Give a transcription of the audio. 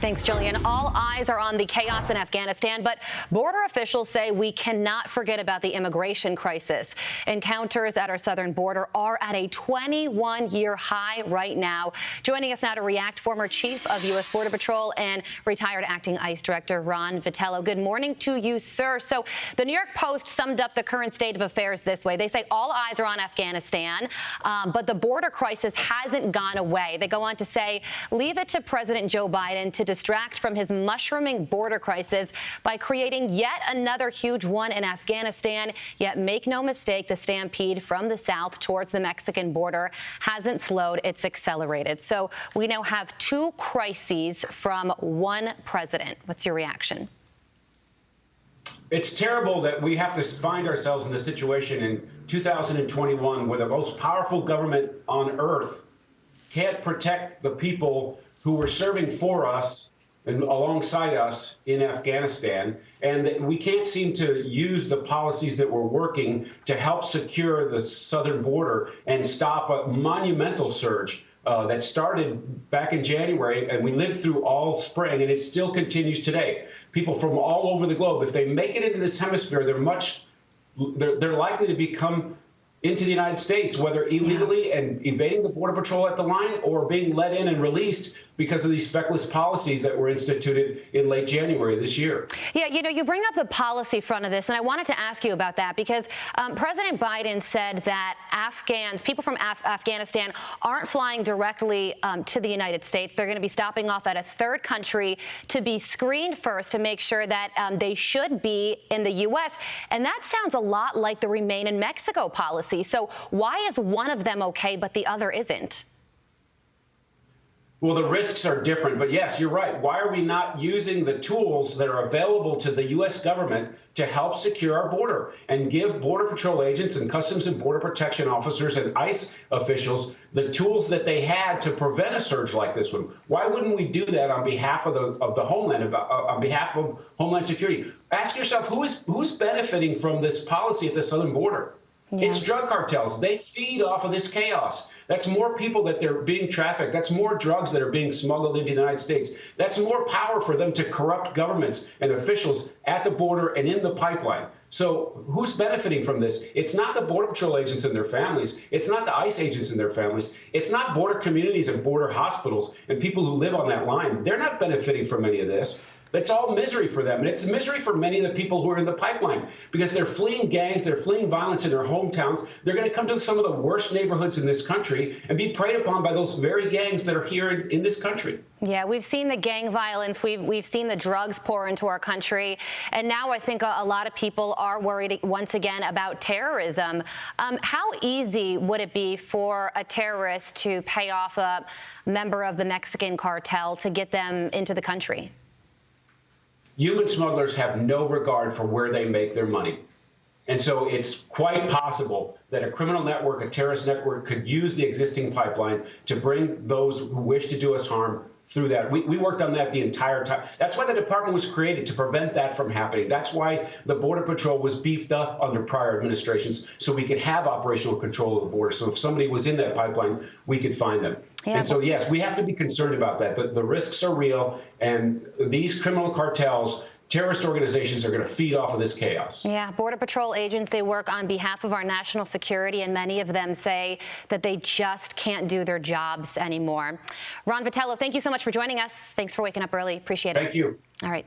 Thanks, Jillian. All eyes are on the chaos in Afghanistan, but border officials say we cannot forget about the immigration crisis. Encounters at our southern border are at a 21-year high right now. Joining us now to react, former Chief of U.S. Border Patrol and retired Acting ICE Director Ron Vitiello. Good morning to you, sir. So the New York Post summed up the current state of affairs this way. They say all eyes are on Afghanistan, but the border crisis hasn't gone away. They go on to say, leave it to President Joe Biden to distract from his mushrooming border crisis by creating yet another huge one in Afghanistan. Yet make no mistake, the stampede from the south towards the Mexican border hasn't slowed, it's accelerated. So we now have two crises from one president. What's your reaction? It's terrible that we have to find ourselves in this situation in 2021 where the most powerful government on earth can't protect the people who were serving for us and alongside us in Afghanistan, and we can't seem to use the policies that were working to help secure the southern border and stop a monumental surge that started back in January, and we lived through all spring, and it still continues today. People from all over the globe, if they make it into this hemisphere, they're likely to become into the United States, whether illegally and evading the Border Patrol at the line or being let in and released because of these feckless policies that were instituted in late January this year. Yeah, you know, you bring up the policy front of this, and I wanted to ask you about that because President Biden said that people from Afghanistan aren't flying directly to the United States. They're going to be stopping off at a third country to be screened first to make sure that they should be in the U.S. And that sounds a lot like the Remain in Mexico policy. So why is one of them okay, but the other isn't? Well, the risks are different, but yes, you're right. Why are we not using the tools that are available to the U.S. government to help secure our border and give Border Patrol agents and Customs and Border Protection officers and ICE officials the tools that they had to prevent a surge like this one? Why wouldn't we do that on behalf of the homeland, on behalf of Homeland Security? Ask yourself, who's benefiting from this policy at the southern border? Yeah. It's drug cartels. They feed off of this chaos. That's more people that they're being trafficked. That's more drugs that are being smuggled into the United States. That's more power for them to corrupt governments and officials at the border and in the pipeline. So who's benefiting from this? It's not the Border Patrol agents and their families. It's not the ICE agents and their families. It's not border communities and border hospitals and people who live on that line. They're not benefiting from any of this. That's all misery for them. And it's misery for many of the people who are in the pipeline because they're fleeing gangs, they're fleeing violence in their hometowns. They're going to come to some of the worst neighborhoods in this country and be preyed upon by those very gangs that are here in this country. Yeah, we've seen the gang violence. We've seen the drugs pour into our country. And now I think a lot of people are worried once again about terrorism. How easy would it be for a terrorist to pay off a member of the Mexican cartel to get them into the country? Human smugglers have no regard for where they make their money. And so it's quite possible that a criminal network, a terrorist network, could use the existing pipeline to bring those who wish to do us harm through that. We worked on that the entire time. That's why the department was created, to prevent that from happening. That's why the Border Patrol was beefed up under prior administrations, so we could have operational control of the border. So if somebody was in that pipeline, we could find them. Yeah. And so, yes, we have to be concerned about that. But the risks are real, and these criminal cartels, terrorist organizations, are going to feed off of this chaos. Yeah, Border Patrol agents, they work on behalf of our national security, and many of them say that they just can't do their jobs anymore. Ron Vitiello, thank you so much for joining us. Thanks for waking up early. Appreciate it. Thank you. All right.